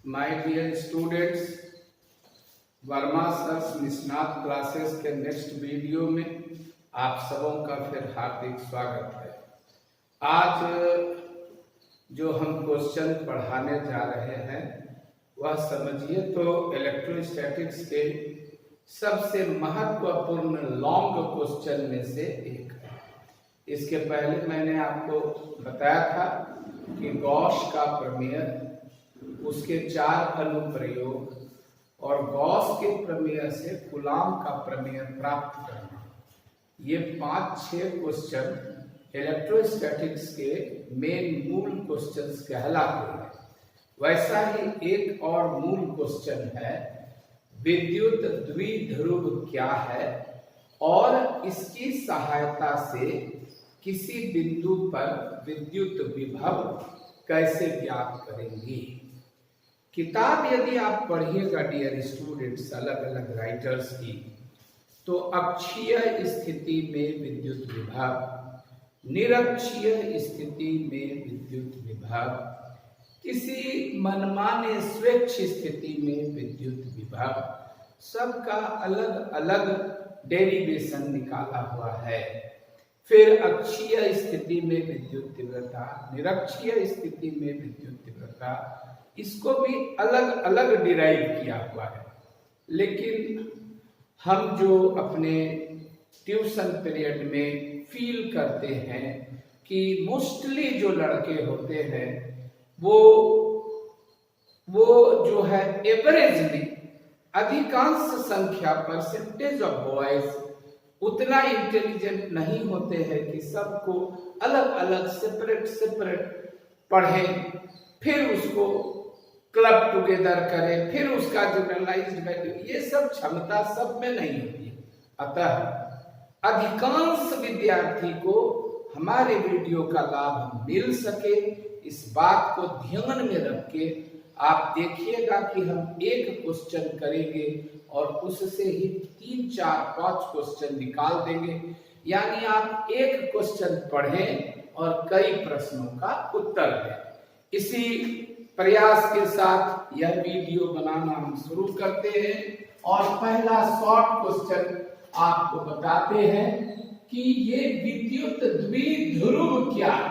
My dear students, Verma sir's Nishnat classes के next video में आप सबों का फिर हार्दिक स्वागत है। आज जो हम क्वेश्चन पढ़ाने जा रहे हैं वह समझिए तो इलेक्ट्रोस्टैटिक्स के सबसे महत्वपूर्ण लॉन्ग क्वेश्चन में से एक है। इसके पहले मैंने आपको बताया था कि गॉस का प्रमेय, उसके 4 अनुप्रयोग और गॉस के प्रमेय से कूलॉम का प्रमेय प्राप्त करना, ये 5-6 क्वेश्चन इलेक्ट्रोस्टैटिक्स के मेन मूल क्वेश्चंस कहलाते हैं। वैसा ही एक और मूल क्वेश्चन है, विद्युत द्विध्रुव क्या है और इसकी सहायता से किसी बिंदु पर विद्युत विभव कैसे ज्ञात करेंगे। किताब यदि आप पढ़िएगा डियर स्टूडेंट्स अलग अलग राइटर्स की, तो अक्षीय स्थिति में विद्युत विभव, निरक्षीय स्थिति में विद्युत विभव, किसी मनमाने स्वेच्छ स्थिति में विद्युत विभव, सबका अलग अलग डेरिवेशन निकाला हुआ है। फिर अक्षीय स्थिति में विद्युत तीव्रता, निरक्षीय स्थिति में विद्युत तीव्रता, इसको भी अलग अलग डिराइव किया हुआ है। लेकिन हम जो अपने ट्यूशन पीरियड में फील करते हैं कि मोस्टली जो लड़के होते हैं वो जो है एवरेजली अधिकांश संख्या परसेंटेज ऑफ बॉयज उतना इंटेलिजेंट नहीं होते हैं कि सबको अलग अलग सेपरेट पढ़ें, फिर उसको क्लब टुगेदर करें, फिर उसका जनरलाइज्ड वैल्यू, ये सब क्षमता सब में नहीं होती है। अतः अधिकांश विद्यार्थी को हमारे वीडियो का लाभ मिल सके, इस बात को ध्यान में रख के आप देखिएगा कि हम एक क्वेश्चन करेंगे और उससे ही 3, 4, 5 क्वेश्चन निकाल देंगे। यानी आप एक क्वेश्चन पढ़ें और कई प्रश्नों का उत्तर दें। इसी प्रयास के साथ यह वीडियो बनाना हम शुरू करते हैं और पहला शॉर्ट क्वेश्चन आपको बताते हैं कि ये विद्युत द्विध्रुव क्या है।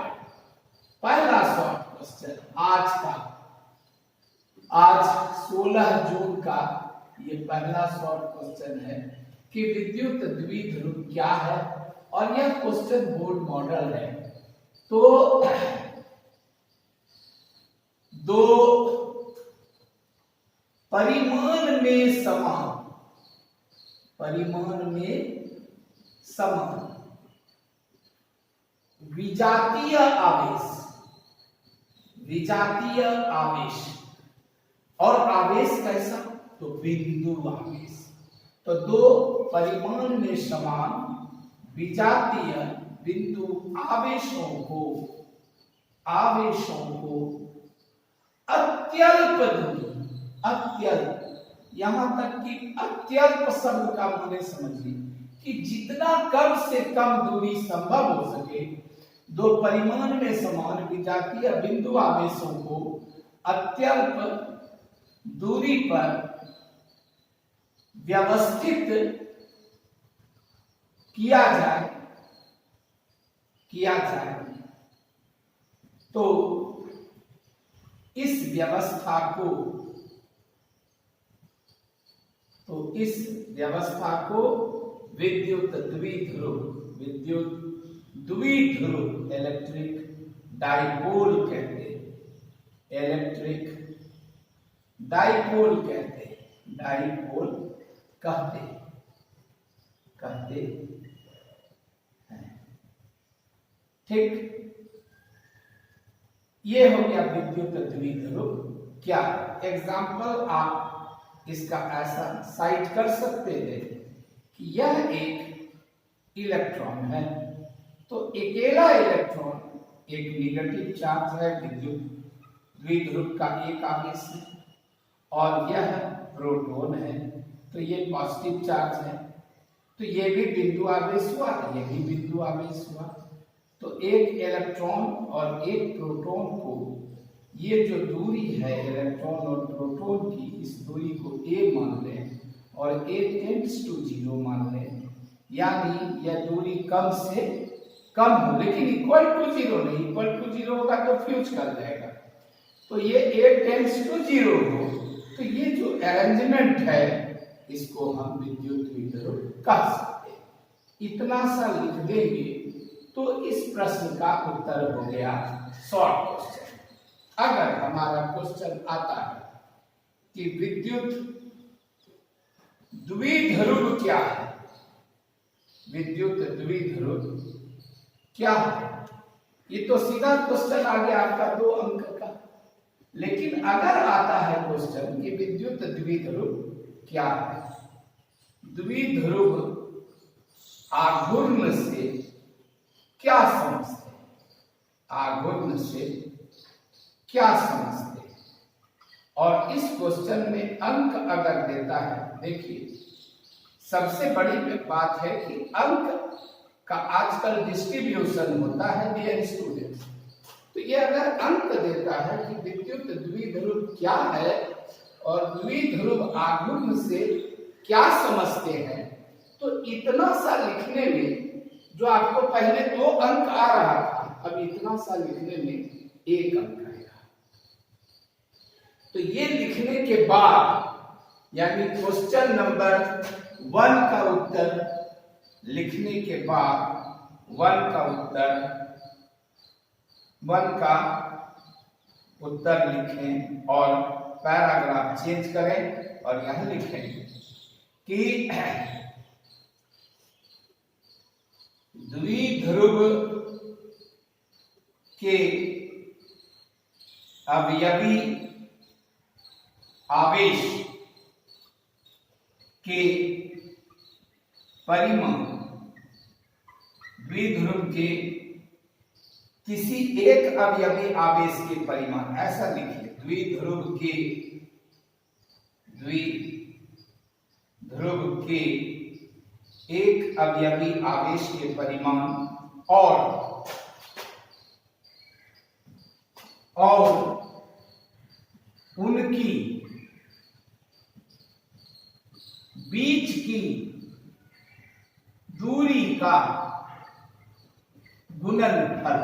पहला शॉर्ट क्वेश्चन आज 16 जून का ये पहला शॉर्ट क्वेश्चन है कि विद्युत द्विध्रुव क्या है, और यह क्वेश्चन बोर्ड मॉडल है। तो दो परिमाण में समान विजातीय आवेश और आवेश कैसा, तो बिंदु आवेश। तो दो परिमाण में समान विजातीय बिंदु आवेशों को अत्यल्प दूरी, अत्यल्प, यहां तक कि अत्यल्प शब्द का माने समझिए कि जितना कम से कम दूरी संभव हो सके, दो परिमाण में समान विजातीय बिंदु आवेशों को अत्यल्प दूरी पर व्यवस्थित किया जाए। तो इस व्यवस्था को विद्युत द्विध्रुव इलेक्ट्रिक डाइपोल कहते हैं। ठीक, ये हो गया विद्युत द्विध्रुव क्या। एग्जाम्पल आप इसका ऐसा साइट कर सकते हैं कि यह एक इलेक्ट्रॉन है, तो अकेला इलेक्ट्रॉन एक निगेटिव चार्ज है, विद्युत द्विध्रुव का एक आवेश है, और यह प्रोटॉन है तो ये पॉजिटिव चार्ज है, तो ये भी बिंदु आवेश हुआ, ये भी बिंदु आवेश हुआ। तो एक इलेक्ट्रॉन और एक प्रोटॉन को ये जो दूरी है इलेक्ट्रॉन और प्रोटॉन की, इस दूरी को a मान लें और a टेंड्स टू 0 मान लें, यानी यह दूरी कम से कम हो, लेकिन इक्वल टू 0 नहीं, इक्वल टू 0 होगा तो फ्यूज कर जाएगा। तो ये a टेंड्स टू 0 हो, तो ये जो अरेंजमेंट है इसको हम विद्युत द्विध्रुव कह सकते हैं। इतना सा लिख देंगे तो इस प्रश्न का उत्तर हो गया शॉर्ट क्वेश्चन। अगर हमारा क्वेश्चन आता है कि विद्युत द्विध्रुव क्या है, विद्युत द्विध्रुव क्या है, ये तो सीधा क्वेश्चन आ गया आपका 2 अंक का। लेकिन अगर आता है क्वेश्चन कि विद्युत द्विध्रुव क्या है, द्विध्रुव आघूर्ण से क्या समझते हैं, आघूर्ण से क्या समझते हैं, और इस क्वेश्चन में अंक अगर देता है, देखिए सबसे बड़ी बात है कि अंक का आजकल डिस्ट्रीब्यूशन होता है डियर स्टूडेंट्स। तो ये अगर अंक देता है कि विद्युत द्विध्रुव क्या है और द्विध्रुव आघूर्ण से क्या समझते हैं, तो इतना सा लिखने में, जो आपको पहले 2 अंक आ रहा था, अब इतना सा लिखने में 1 अंक आएगा। तो ये लिखने के बाद, यानी क्वेश्चन नंबर 1 का उत्तर लिखने के बाद 1 का उत्तर लिखें और पैराग्राफ चेंज करें और यहां लिखें कि द्विध्रुव के अवयवी आवेश के परिमाण द्विध्रुव के किसी एक अवयवी आवेश के परिमाण, ऐसा लिखिए, द्विध्रुव के एक अवयवी आवेश के परिमाण और उनकी बीच की दूरी का गुणनफल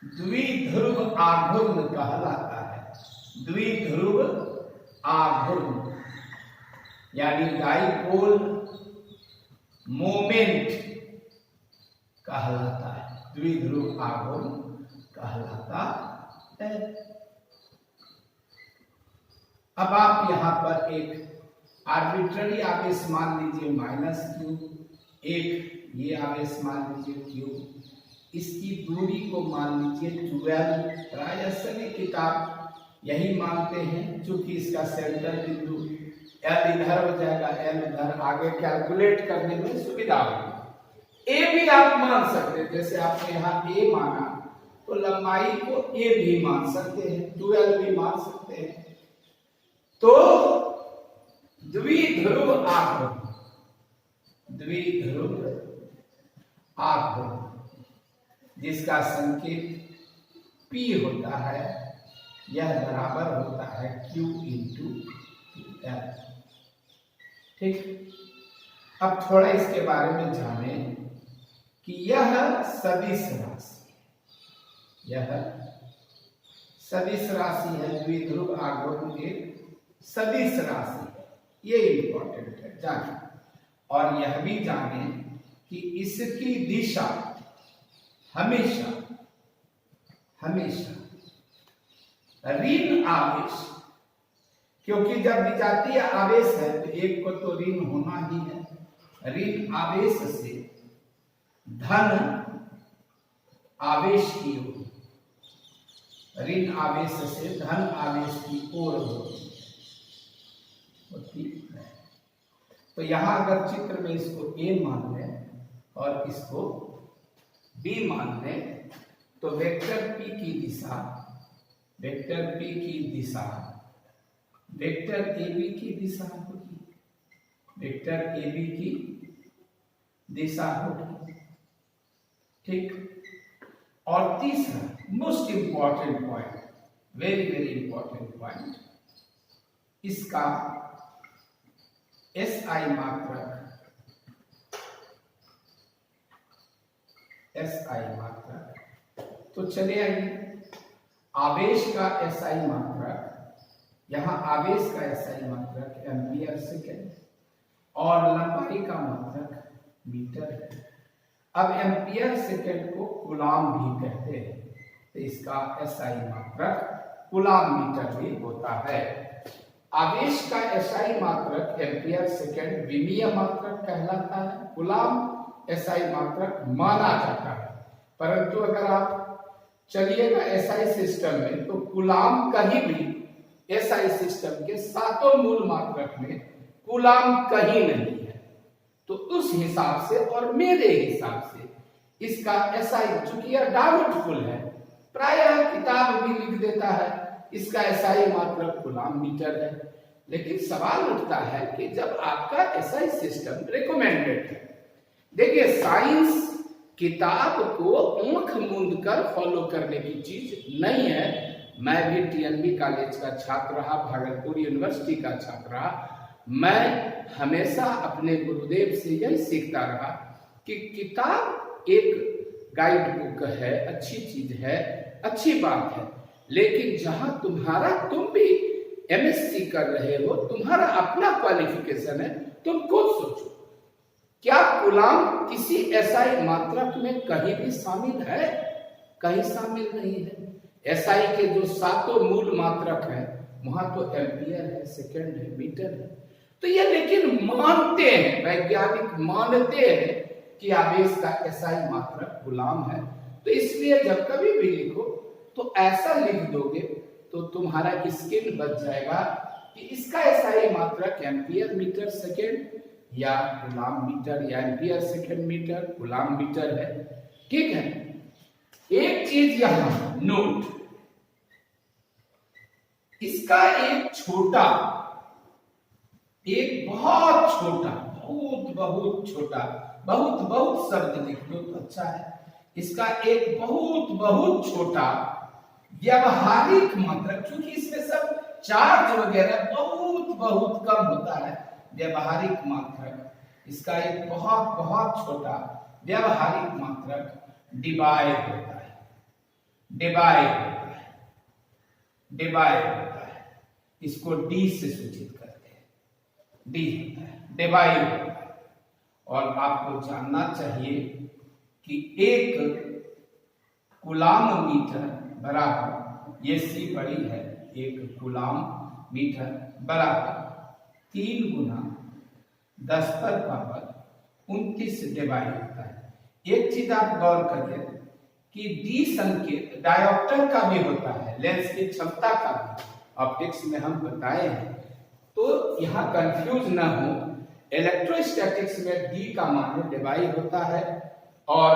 द्विध्रुव आघूर्ण कहलाता है। द्विध्रुव आघूर्ण यानी डाइपोल मोमेंट कहलाता है, द्विध्रुव आघूर्ण कहलाता है। अब आप यहां पर एक आर्बिट्ररी आवेश मान लीजिए -q, एक ये आवेश मान लीजिए q, इसकी दूरी को मान लीजिए 12। प्राय सभी किताब यही मानते हैं, क्योंकि इसका सेंटर बिंदु L इधर हो जाएगा, L इधर, आगे कैलकुलेट करने में सुविधा होगी। A भी आप मान सकते हैं, जैसे आपने यहाँ A माना तो लंबाई को A भी मान सकते हैं, 12 भी मान सकते हैं। तो द्विध्रुव आघूर्ण जिसका संकेत P होता है, यह बराबर होता है Q इंटू L। ठीक, अब थोड़ा इसके बारे में जानें कि यह सदिश राशि है, द्विध्रुव आघूर्ण एक सदिश राशि है, ये इंपॉर्टेंट है जाने। और यह भी जाने कि इसकी दिशा हमेशा ऋण आवेश, क्योंकि जब विजातीय आवेश है तो एक को तो ऋण होना ही है, ऋण आवेश से धन आवेश की ओर, ऋण आवेश से धन आवेश की ओर होती है। तो यहां अगर चित्र में इसको A मान लें और इसको B मान लें, तो वेक्टर P की दिशा, वेक्टर AB की दिशा होगी, वेक्टर AB की दिशा होगी। ठीक, और तीसरा most important point, very very important point, इसका एसआई मात्रक, एसआई मात्रक। तो चलिए आइए, आवेश का एसआई मात्रक, यहां आवेश का एसआई मात्रक एम्पियर सेकेंड और लंबाई का मात्रक मीटर है। अब एम्पियर सेकेंड को कूलाम भी कहते हैं, तो इसका एसआई मात्रक कूलाम मीटर भी होता है। आवेश का एसआई मात्रक एम्पियर सेकेंड विमीय मात्रक कहलाता है, कूलाम एसआई मात्रक माना जाता है। परंतु अगर आप चलिएगा एसआई सिस्टम में, तो कूलाम कहीं भी एसआई सिस्टम के सातों मूल मात्रक में कूलाम कहीं नहीं है। तो उस हिसाब से और मेरे हिसाब से इसका एसआई, चूंकि यह डाउटफुल है, प्रायः किताब भी लिख देता है इसका एसआई मात्रक कूलाम मीटर है। लेकिन सवाल उठता है कि जब आपका एसआई सिस्टम रिकमेंडेड है, देखिए साइंस किताब को आंख मूंद कर फॉलो करने की चीज नहीं है। मैं भी टीएनबी कॉलेज का छात्र रहा, भागलपुर यूनिवर्सिटी का छात्र रहा। मैं हमेशा अपने गुरुदेव से यही सीखता रहा कि किताब एक गाइड बुक है, अच्छी चीज है, अच्छी बात है, लेकिन जहां तुम भी एमएससी कर रहे हो, तुम्हारा अपना क्वालिफिकेशन है, तुम खुद सोचो क्या कूलाम किसी एसआई मात्रक में कहीं भी शामिल है? कहीं शामिल नहीं है। एसआई के जो सातों मूल मात्रक हैं वहां तो एम्पियर है, सेकेंड है, मीटर है। तो ये लेकिन मानते हैं, वैज्ञानिक मानते हैं कि आवेश का एसआई मात्रक कूलाम है। तो इसलिए जब कभी भी लिखो तो ऐसा लिख दोगे तो तुम्हारा स्किल बच जाएगा कि इसका एसआई मात्रक एम्पियर मीटर सेकेंड या कूलाम मीटर या ampere second metre coulomb metre है। ठीक है, एक चीज यहां नोट, इसका एक छोटा, एक बहुत छोटा, बहुत बहुत छोटा, बहुत बहुत शब्द लिख दो तो अच्छा है। इसका एक बहुत बहुत छोटा व्यवहारिक मात्रक, क्योंकि इसमें सब चार्ज वगैरह बहुत बहुत कम होता है, व्यवहारिक मात्रक, इसका एक बहुत बहुत छोटा व्यवहारिक मात्रक डिबाइड होता है, डिबाइड होता है, डिबाइड होता है। इसको डी से सूचित करते हैं, डी होता है, डिबाइड होता है। और आपको जानना चाहिए कि एक कूलाम मीटर बराबर, ये सी बड़ी है, एक कूलाम मीटर बराबर 3 गुना 10 पर पावर 29 डिवाइड होता है। एक चीज आप गौर करें कि डी संकेत डायोप्टर का भी होता है, लेंस की क्षमता का भी, ऑप्टिक्स में हम बताए हैं। तो यहाँ कंफ्यूज ना हो, इलेक्ट्रोस्टैटिक्स में डी का मान डिवाइड होता है और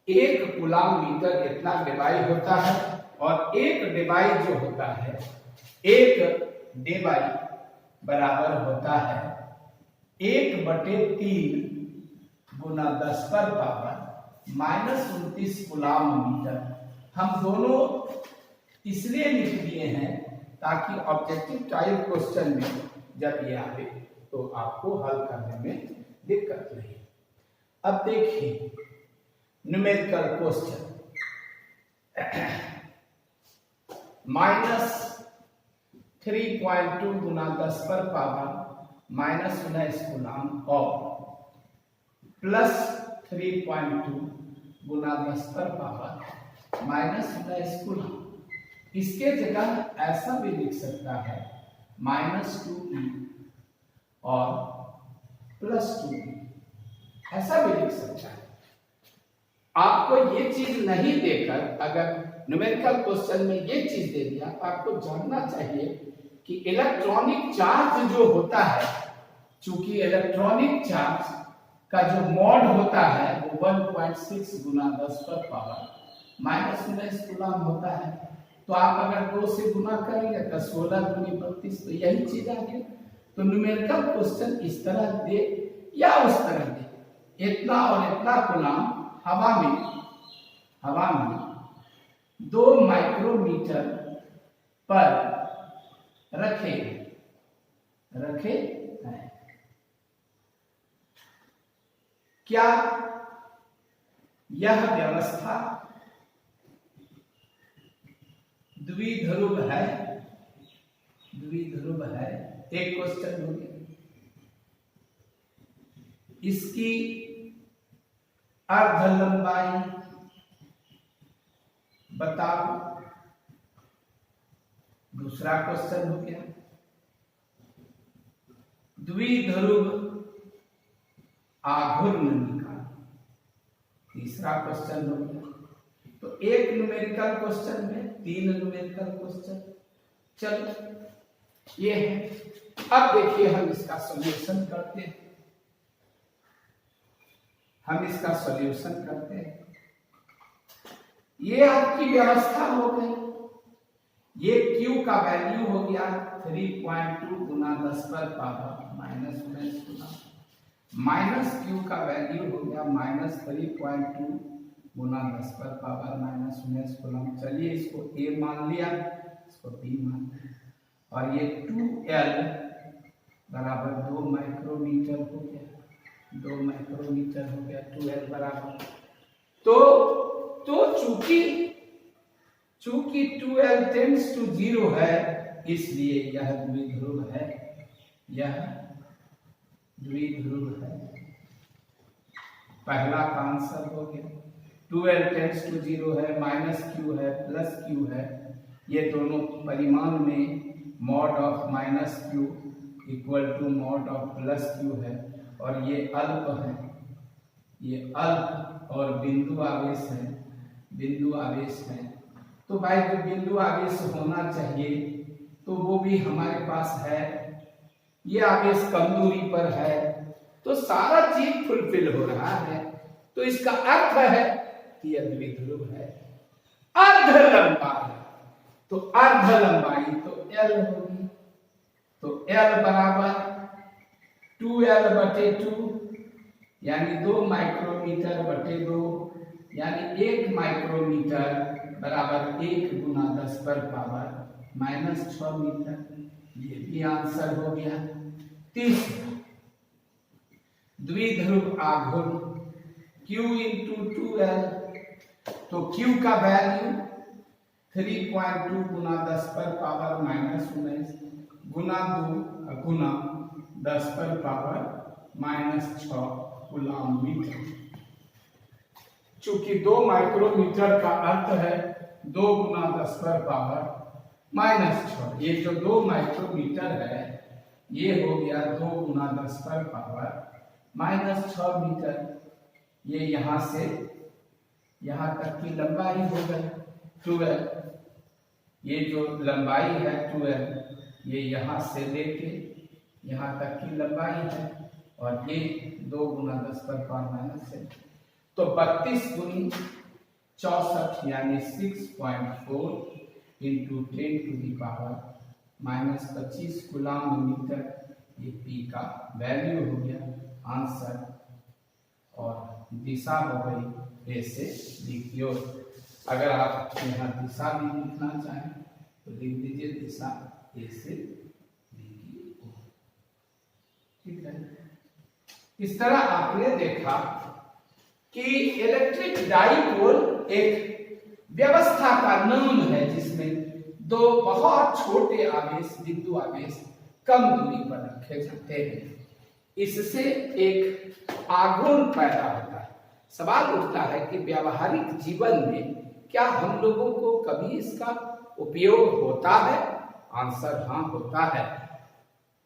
एक कूलाम मीटर इतना डिवाइड होता है, और एक डिवाइड जो होता है, एक डिवाइड बराबर होता है 1/3 गुना 10 पर पावर -29 कूलाम मीटर। हम दोनों इसलिए लिख दिए हैं ताकि ऑब्जेक्टिव टाइप क्वेश्चन में जब ये आए तो आपको हल करने में दिक्कत नहीं। अब देखिए न्यूमेरिकल क्वेश्चन, -3.2 गुना 10 पर पावर -19 कूलाम और +3.2 गुना 10 पर पावर -19 कूलाम। इसके जगह ऐसा भी लिख सकता है -2e और +2e, ऐसा भी लिख सकता है। आपको ये चीज नहीं देकर अगर न्यूमेरिकल क्वेश्चन में ये चीज दे दिया तो आपको जानना चाहिए कि इलेक्ट्रॉनिक चार्ज जो होता है, चूंकि इलेक्ट्रॉनिक चार्ज का जो मॉड होता है वो 1.6 गुना 10 पर पावर -19 कूलाम होता है। तो आप अगर 2 से गुना करेंगे तो 16 गुनी 32, तो यही चीज आ गई। तो न्यूमेरिकल क्वेश्चन इस तरह दे या उस तरह दे, इतना और इतना कूलाम हवा में हवा में 2 माइक्रोमीटर पर रखे हैं। क्या यह व्यवस्था द्विध्रुव है? द्विध्रुव है, एक क्वेश्चन हो गया। इसकी अर्ध लंबाई बताओ, दूसरा क्वेश्चन हो गया। द्विध्रुव आघूर्ण निकाल, तीसरा क्वेश्चन हो गया। तो एक न्यूमेरिकल क्वेश्चन में 3 न्यूमेरिकल क्वेश्चन। चलो ये है। अब देखिए हम इसका सॉल्यूशन करते हैं। ये आपकी व्यवस्था हो गई। ये Q का वैल्यू हो गया 3.2 गुना 10 पर पावर माइनस 19 गुना, माइनस Q का वैल्यू हो गया माइनस 3.2 गुना 10 पर पावर माइनस 19 गुना। चलिए इसको A मान लिया, इसको B मान लिया, और ये 2L बराबर 2 माइक्रोमीटर हो गया। 2 माइक्रोमीटर हो गया, 2L बराबर। तो चूंकि 2L टेंड्स टू 0 है, इसलिए यह द्विध्रुव है। यह द्विध्रुव है। पहला का आंसर हो गया। 2L टेंड्स टू 0 है, माइनस Q है, प्लस Q है। ये दोनों परिमाण में mod of minus Q equal to mod of plus Q है, और ये अल्प है। ये अल्प और बिंदु आवेश है, बिंदु आवेश है। तो भाई जो बिंदु आवेश होना चाहिए तो वो भी हमारे पास है। ये आवेश कम दूरी पर है, तो सारा चीज फुलफिल हो रहा है। तो इसका अर्थ है कि यह द्विध्रुव है। अर्ध लंबाई, तो अर्ध लंबाई तो L होगी। तो L बराबर 2L बटे 2 यानी 2 माइक्रोमीटर बटे 2, यानी 1 माइक्रोमीटर बराबर 1 गुना 10 पर पावर माइनस 6 मीटर। ये भी आंसर हो गया। तीसरा, द्विध्रुव आघूर्ण Q इंटू 2L। तो Q का वैल्यू 3.2 गुना 10 पर पावर माइनस 19 गुना 2 गुना 10 पर पावर माइनस 6 कूलम मीटर। चूंकि 2 माइक्रोमीटर का अर्थ है 2 गुना 10 पर पावर माइनस 6। ये जो 2 माइक्रोमीटर है ये हो गया 2 गुना 10 पर पावर माइनस 6 मीटर। ये यहां से यहां तक की लंबाई हो गई 12। ये जो लंबाई है 12, ये यहां से लेके यहां तक की लंबाई है, और ये 2 गुना 10 पर पावर माइनस 6। तो 32 गुनी 64 यानी 6.4 into 10 to the power minus 25 coulomb metre. ये P का वैल्यू हो गया आंसर, और दिशा हो गई A से B की ओर। अगर आप यहाँ दिशा भी लिखना चाहें तो लिख दीजिए दिशा A से B की ओर। ठीक है। इस तरह आपने देखा कि इलेक्ट्रिक डाइपोल एक व्यवस्था का नाम है जिसमें 2 बहुत छोटे आवेश, बिंदु आवेश कम दूरी पर रखे जाते हैं। इससे एक आघूर्ण पैदा होता है। सवाल उठता है कि व्यावहारिक जीवन में क्या हम लोगों को कभी इसका उपयोग होता है? आंसर हाँ, होता है।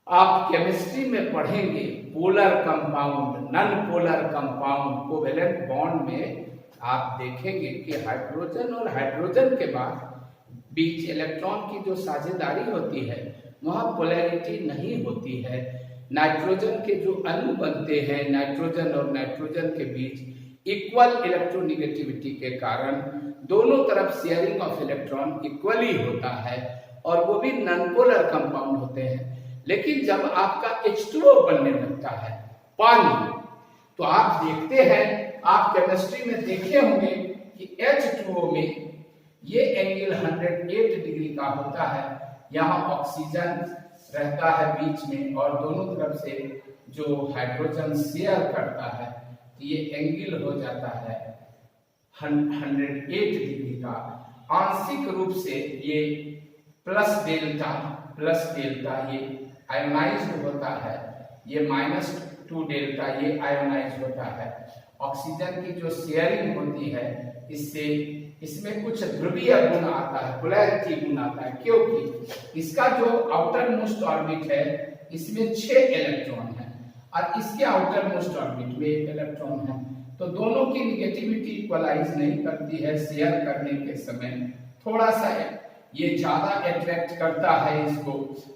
आप केमिस्ट्री में पढ़ेंगे polar compound, non polar compound, covalent bond में आप देखेंगे कि हाइड्रोजन और हाइड्रोजन के बाद बीच इलेक्ट्रॉन की जो साझेदारी होती है वहां पोलैरिटी नहीं होती है। नाइट्रोजन के जो अणु बनते हैं, नाइट्रोजन और नाइट्रोजन के बीच इक्वल इलेक्ट्रोनिगेटिविटी के कारण दोनों तरफ शेयरिंग ऑफ इलेक्ट्रॉन इक्वली होता है, और वो भी नॉन पोलर कंपाउंड होते हैं। लेकिन जब आपका H2O बनने लगता है, पानी, तो आप देखते हैं, आप केमिस्ट्री में देखे होंगे कि H2O में ये एंगल 108 डिग्री का होता है। यहाँ ऑक्सीजन रहता है बीच में और दोनों तरफ से जो हाइड्रोजन शेयर करता है, ये एंगल हो जाता है 108 डिग्री का। आंशिक रूप से ये प्लस डेल्टा ये आयोनाइज्ड होता है, ये -2 डेल्टा ये आयोनाइज होता है। ऑक्सीजन की जो शेयरिंग होती है इससे इसमें कुछ ध्रुवीय गुण आता है, पोलैरिटी गुण आता है, क्योंकि इसका जो आउटर मोस्ट ऑर्बिट है इसमें 6 इलेक्ट्रॉन है और इसके आउटर मोस्ट ऑर्बिट में 1 इलेक्ट्रॉन है। तो दोनों की निगेटिविटी इक्वलाइज नहीं करती है। शेयर करने के समय थोड़ा सा ये ज्यादा अट्रैक्ट करता है इसको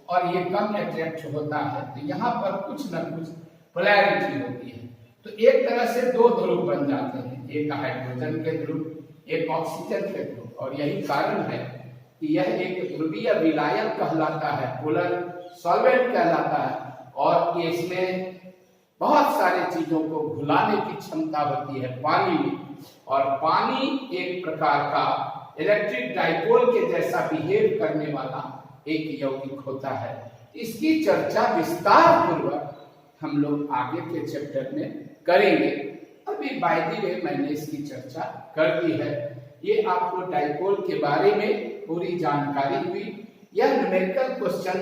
और ये कम अट्रैक्ट होता है। तो यहाँ पर कुछ न कुछ पोलैरिटी होती है। तो एक तरह से 2 ध्रुव बन जाते हैं, एक हाइड्रोजन के ध्रुव, एक ऑक्सीजन के ध्रुव। और यही कारण है कि यह एक ध्रुवीय विलायक कहलाता है, पोलर सॉल्वेंट कहलाता है। और इसमें बहुत सारी चीजों को घुलाने की क्षमता होती है पानी में, और पानी एक प्रकार का इलेक्ट्रिक डाइपोल के जैसा बिहेव करने वाला एक यौगिक होता है। इसकी चर्चा विस्तार पूर्वक हम लोग आगे के चैप्टर में करेंगे। अभी बाय द वे मैंने इसकी चर्चा कर दी है। ये आपको डाइपोल के बारे में पूरी जानकारी हुई। यह न्यूमेरिकल क्वेश्चन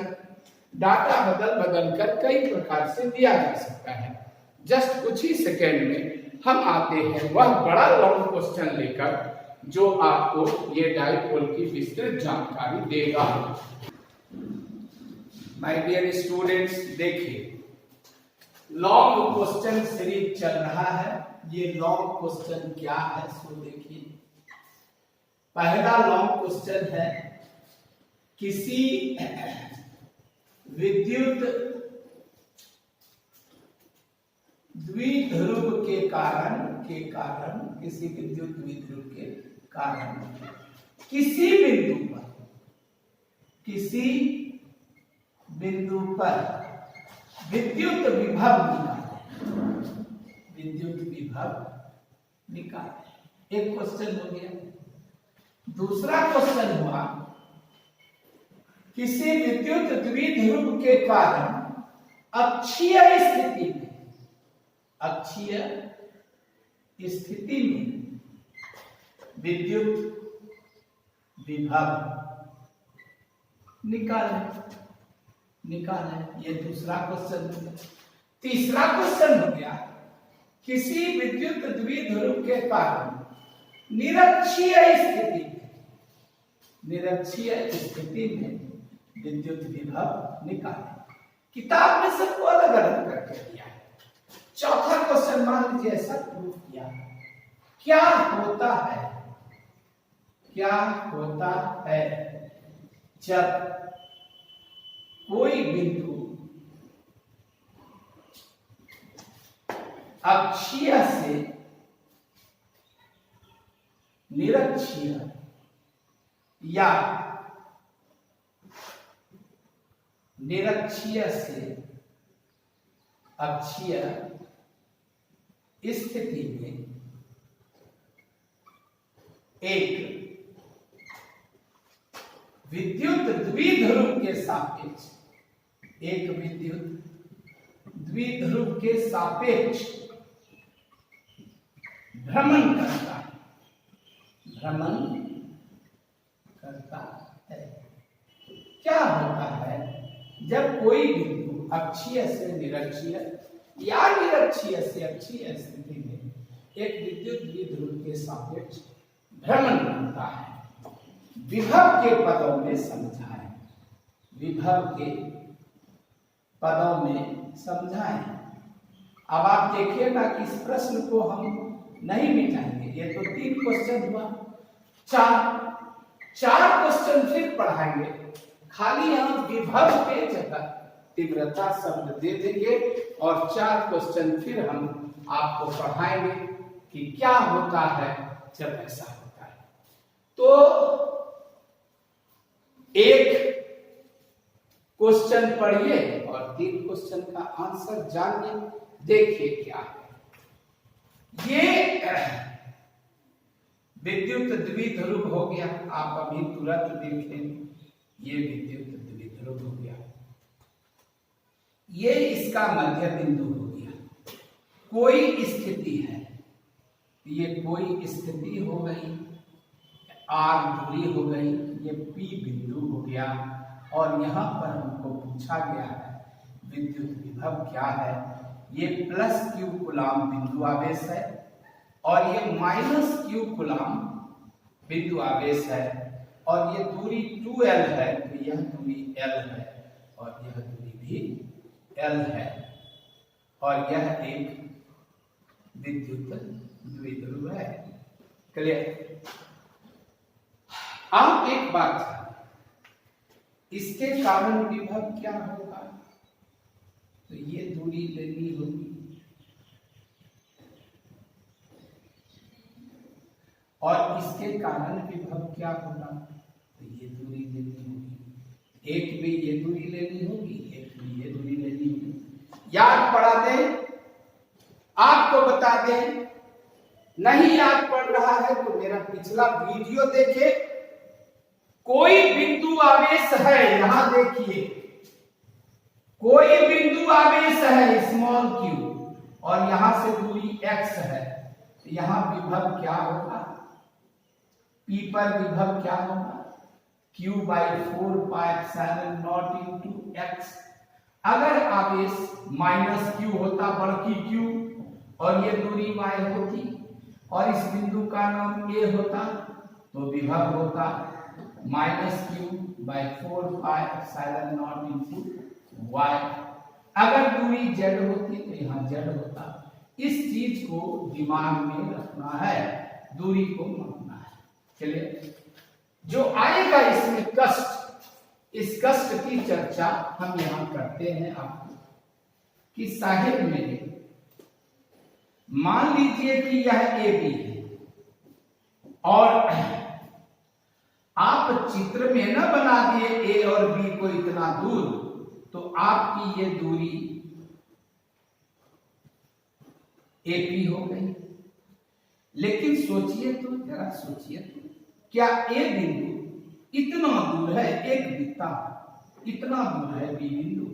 डाटा बदल कर कई प्रकार से दिया जा सकता है। जस्ट कुछ ही सेकेंड में हम आते हैं वह बड़ा लॉन्ग क्वेश्चन लेकर जो आपको ये डाइपोल की विस्तृत जानकारी देगा। माय डियर स्टूडेंट्स, देखिए लॉन्ग क्वेश्चन सीरीज चल रहा है। ये लॉन्ग क्वेश्चन क्या है सो देखिए। पहला लॉन्ग क्वेश्चन है, किसी विद्युत द्विध्रुव के कारण किसी विद्युत द्विध्रुव के कारण किसी बिंदु पर विद्युत विभव निकालें। एक क्वेश्चन हो गया। दूसरा क्वेश्चन हुआ, किसी विद्युत द्विध्रुव के कारण अक्षीय स्थिति में विद्युत विभव निकालें। ये दूसरा क्वेश्चन हो गया। तीसरा क्वेश्चन हो गया, किसी विद्युत द्विध्रुव के कारण निरक्षीय स्थिति में विद्युत विभव निकालें। किताब में सबको अलग अलग करके दिया है। चौथा क्वेश्चन मान लीजिए ऐसा प्रूफ किया, क्या होता है जब कोई बिंदु अक्षीय से निरक्षीय या निरक्षीय से अक्षीय स्थिति में एक विद्युत द्विध्रुव के सापेक्ष भ्रमण करता है। क्या होता है जब कोई बिंदु अक्षीय से निरक्षीय या निरक्षीय से अक्षीय स्थिति में एक विद्युत द्विध्रुव के सापेक्ष भ्रमण करता है? विभव के पदों में समझाएं। अब आप देखिए ना कि इस प्रश्न को हम नहीं मिटाएंगे। ये तो 3 क्वेश्चन हुआ, 4 क्वेश्चन फिर पढ़ाएंगे। खाली हम विभव के जगह तीव्रता शब्द दे देंगे और 4 क्वेश्चन फिर हम आपको पढ़ाएंगे कि क्या होता है जब ऐसा होता है। तो एक क्वेश्चन पढ़िए और 3 क्वेश्चन का आंसर जानिए। देखिए क्या है। ये विद्युत द्विध्रुव हो गया, आप अभी तुरंत देखें, ये विद्युत द्विध्रुव हो गया, ये इसका मध्य बिंदु हो गया। कोई स्थिति है, ये कोई स्थिति हो गई, आर दूरी हो गई, ये पी बिंदु हो गया, और यहाँ पर हमको पूछा गया है विद्युत विभव क्या है। ये प्लस क्यू कूलाम बिंदु आवेश है और ये माइनस क्यू कूलाम बिंदु आवेश है, और ये दूरी 2L है, तो यह दूरी L है और यह दूरी भी L है, और यह एक विद्युत द्विध्रुव है। क्लियर? अब एक बात, इसके कारण विभव क्या होगा, तो ये दूरी लेनी होगी और इसके कारण विभव क्या होगा, तो ये दूरी लेनी होगी। एक भी ये दूरी लेनी होगी, एक भी ये दूरी लेनी होगी। याद पढ़ा दें, आपको बता दें, नहीं याद पड़ रहा है तो मेरा पिछला वीडियो देखे। कोई बिंदु आवेश है, यहां देखिए, कोई बिंदु आवेश है स्मॉल क्यू और यहां से दूरी x है, तो यहां विभव क्या होगा, P पर विभव क्या होगा, q/4πε0 इंटू x। अगर आवेश माइनस क्यू होता, बड़की क्यू, और ये दूरी y होती और इस बिंदु का नाम a होता, तो विभव होता -q/4πε0 इंटू y। अगर दूरी z होती तो यहाँ z होता। इस चीज को दिमाग में रखना है, दूरी को मापना है। चलिए, जो आएगा इसमें कष्ट, इस कष्ट की चर्चा हम यहाँ करते हैं आपको, कि साहिब मेरे, मान लीजिए कि यह AB है और आप चित्र में न बना दिए A और B को इतना दूर, तो आपकी ये दूरी AP हो गई। लेकिन सोचिए तो, जरा सोचिए तो, क्या A बिंदु इतना दूर है, एक बित्ता इतना दूर है, B बिंदु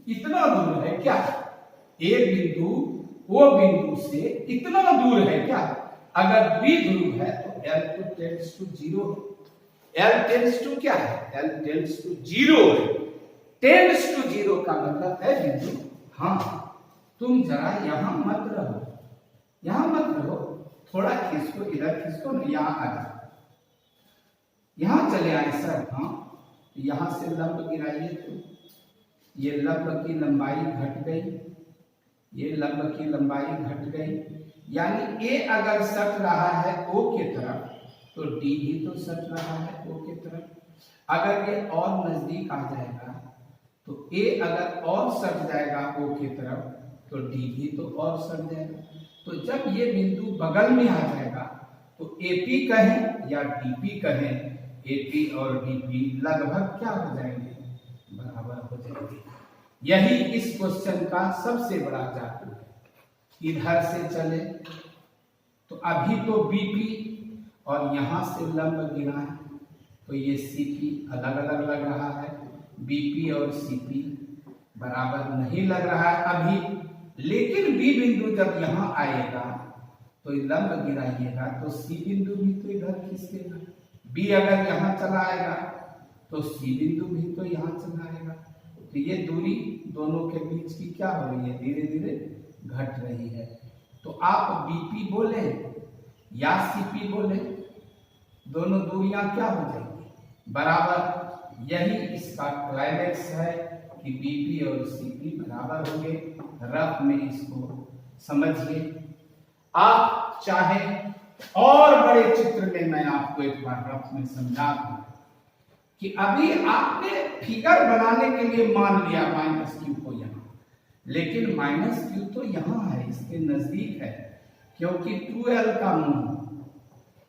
इतना दूर है क्या? A बिंदु O बिंदु से इतना दूर है क्या? अगर द्विध्रुव है तो L टेंड्स टू 0 है। L टेंड्स टू क्या है? L टेंड्स टू 0 है। टेंड्स टू 0 का मतलब है बिंदु। हाँ, तुम जरा यहां मत रहो, यहां मत रहो, थोड़ा खिसको, इधर खिसको ना, यहां आ जाओ, यहां चले आए सर। हाँ, यहां से लंब गिराइए तो ये लंब की लंबाई घट गई, ये लंब की लंबाई घट गई, यानी A अगर सट रहा है O की तरफ तो D भी तो सट रहा है O की तरफ। अगर ये और नजदीक आ जाएगा तो A अगर और सट जाएगा O की तरफ तो D भी तो और सट जाएगा। तो जब ये बिंदु बगल में आ जाएगा तो AP कहें या DP कहें, AP और DP लगभग क्या हो जाएंगे, बराबर हो जाएंगे। यही इस क्वेश्चन का सबसे बड़ा जादू है। इधर से चले तो अभी तो BP और यहां से लंब गिरा है तो ये CP अलग अलग लग रहा है, BP और CP बराबर नहीं लग रहा है अभी। लेकिन B बिंदु जब यहां आएगा तो लंब गिराइएगा तो C बिंदु भी तो इधर खिसकेगा। B अगर यहां चला आएगा तो C बिंदु भी तो यहां चला आएगा। तो ये दूरी दोनों के बीच की क्या हो रही है, धीरे धीरे घट रही है। तो आप BP बोले या CP बोले, दोनों दूरियां क्या हो जाएंगी, बराबर। यही इसका क्लाइमेक्स है कि BP और CP बराबर होंगे। रफ में इसको समझिए। आप चाहे और बड़े चित्र में मैं आपको एक बार रफ में समझा दूं कि अभी आपने फिगर बनाने के लिए मान लिया माइनस क्यू को यहाँ, लेकिन माइनस क्यू तो यहाँ है, इसके नजदीक है, क्योंकि 2L का मुंह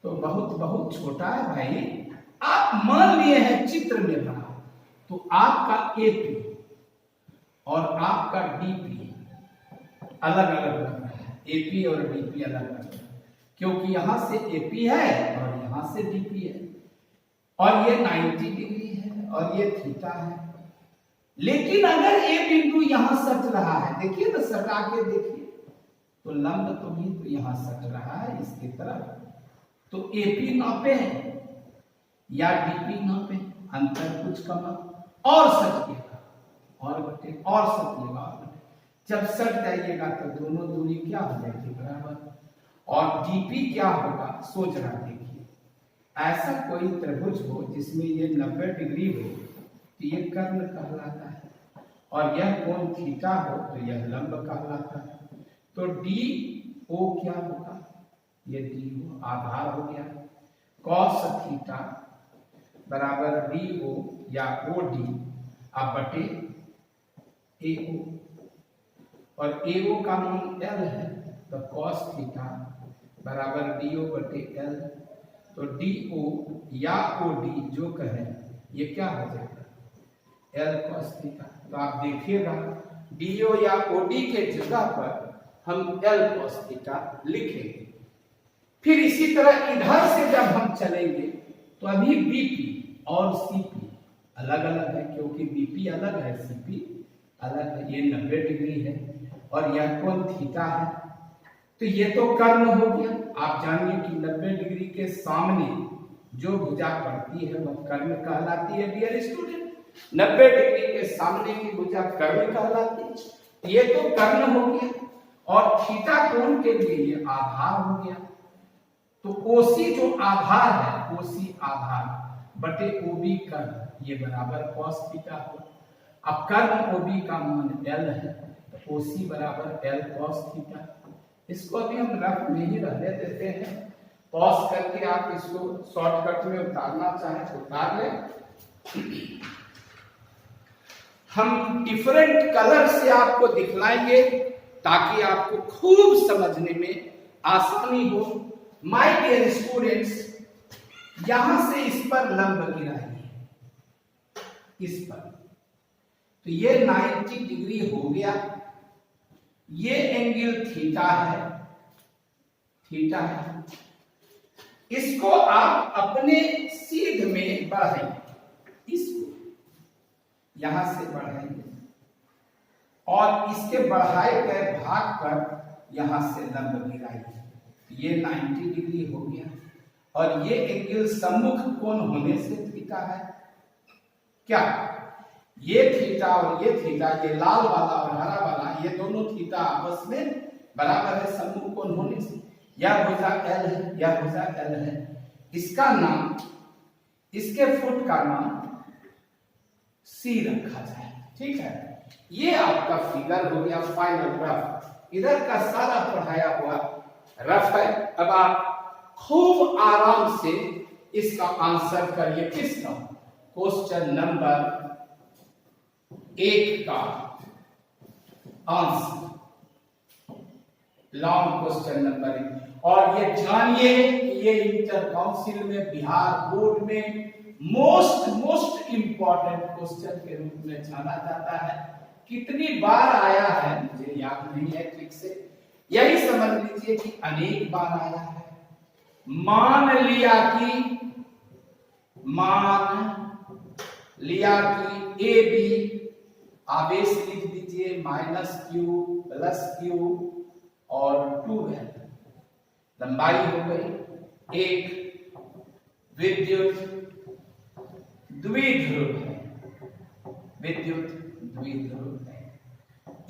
तो बहुत बहुत छोटा है भाई। आप मान लिए हैं चित्र में बना, तो आपका AP और आपका DP अलग अलग लग रहा है, AP और DP अलग अलग, क्योंकि यहां से एपी है और यहां से डीपी है, और ये 90 डिग्री है और ये थीटा है। लेकिन अगर ए बिंदु यहां सट रहा है, देखिए ना, सटा के देखिए, तो लंब तो भी तो यहां सट रहा है इसकी तरफ, तो एपी नापे या डीपी नापे, अंतर कुछ कमा और सटिएगा और बटे और सटिएगा और बटे। जब सट जाइएगा तो दोनों दूरी क्या हो जाएगी, बराबर। और डीपी क्या होगा, सोच रहा देखिए, ऐसा कोई त्रिभुज हो जिसमें ये 90 डिग्री हो तो ये कर्ण कहलाता है, और यह कोण थीटा हो तो यह लंब कहलाता है। तो डी ओ क्या होगा, ये डी ओ आधार हो गया, कॉस थीटा बराबर डी ओ या ओ डी अब बटे ए ओ, और ए ओ का मान एल है, तो कॉस थीटा बराबर डी ओ बटे एल। तो डी ओ या ओ डी जो कहे ये क्या हो जाएगा, एल कॉस थीटा। तो आप देखिएगा डी ओ या ओ डी के जगह पर हम एल कॉस थीटा लिखेंगे। फिर इसी तरह इधर से जब हम चलेंगे तो अभी बीपी और सीपी अलग अलग है, क्योंकि बीपी अलग है, सीपी अलग है। ये 90 डिग्री है और यह कोण थीटा है, तो ये तो कर्ण हो गया। आप जानिए कि 90 डिग्री के सामने जो भुजा पड़ती है वह कर्ण कहलाती है। डियर स्टूडेंट, 90 डिग्री के सामने की भुजा कर्ण कहलाती है। ये तो कर्ण हो गया, और थीटा कोण के लिए ये आधार हो गया। तो ओसी जो आधार है, ओसी आधार बटे ओबी कर्ण, ये बराबर कॉस थीटा हो। अब कर्ण ओबी का मान एल है, तो ओसी बराबर एल कॉस थीटा। इसको अभी हम रफ में ही रहने देते हैं, पॉज करके आप इसको शॉर्टकट में उतारना चाहें तो उतार लें। हम डिफरेंट कलर से आपको दिखलाएंगे ताकि आपको खूब समझने में आसानी हो। माय डियर स्टूडेंट्स, यहां से इस पर लंब गिराइए, इस पर, तो ये 90 डिग्री हो गया। ये एंगल थीटा है, थीटा है। इसको आप अपने सीध में बढ़ाइए, इसको यहां से बढ़ाइए और इसके बढ़ाए गए भाग पर यहां से लंब गिराइए। ये 90 डिग्री हो गया, और ये एंगल सम्मुख कोण होने से थीटा है। क्या ये थीटा और ये थीटा, ये लाल वाला और हरा वाला, ये दोनों थीटा आपस में बराबर है सम्मुख कोण होने से। यह भुजा एल है, यह भुजा एल है। इसका नाम, इसके फुट का नाम सी रखा जाए, ठीक है। ये आपका फिगर हो गया फाइनल रफ। इधर का सारा पढ़ाया हुआ रफ है। अब आप खूब आराम से इसका आंसर करिए। किसका, क्वेश्चन नंबर 1 का आंसर, लॉन्ग क्वेश्चन नंबर 1। और ये जानिए कि ये इंटर काउंसिल में, बिहार बोर्ड में मोस्ट इंपॉर्टेंट क्वेश्चन के रूप में जाना जाता है। कितनी बार आया है मुझे याद नहीं है ठीक से, यही समझ लीजिए कि अनेक बार आया है। मान लिया कि ए बी, आवेश लिख दीजिए -q +q और 2 है, लंबाई हो गई। एक विद्युत द्विध्रुव है, विद्युत द्विध्रुव है।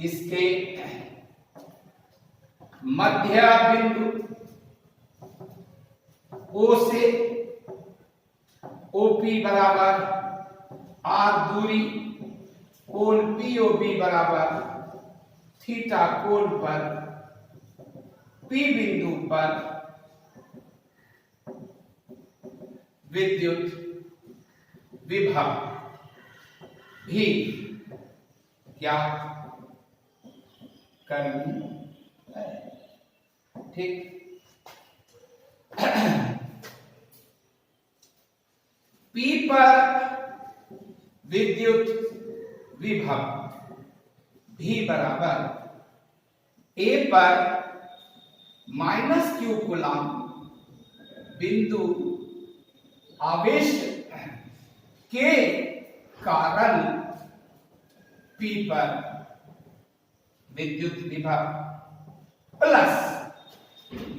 इसके मध्य बिंदु O से OP बराबर R दूरी, कोण POB बराबर थीटा कोण पर P बिंदु पर विद्युत विभव भी क्या करनी है, ठीक। P पर विद्युत विभव भी बराबर A पर -q कूलम बिंदु आवेश के कारण P पर विद्युत विभव प्लस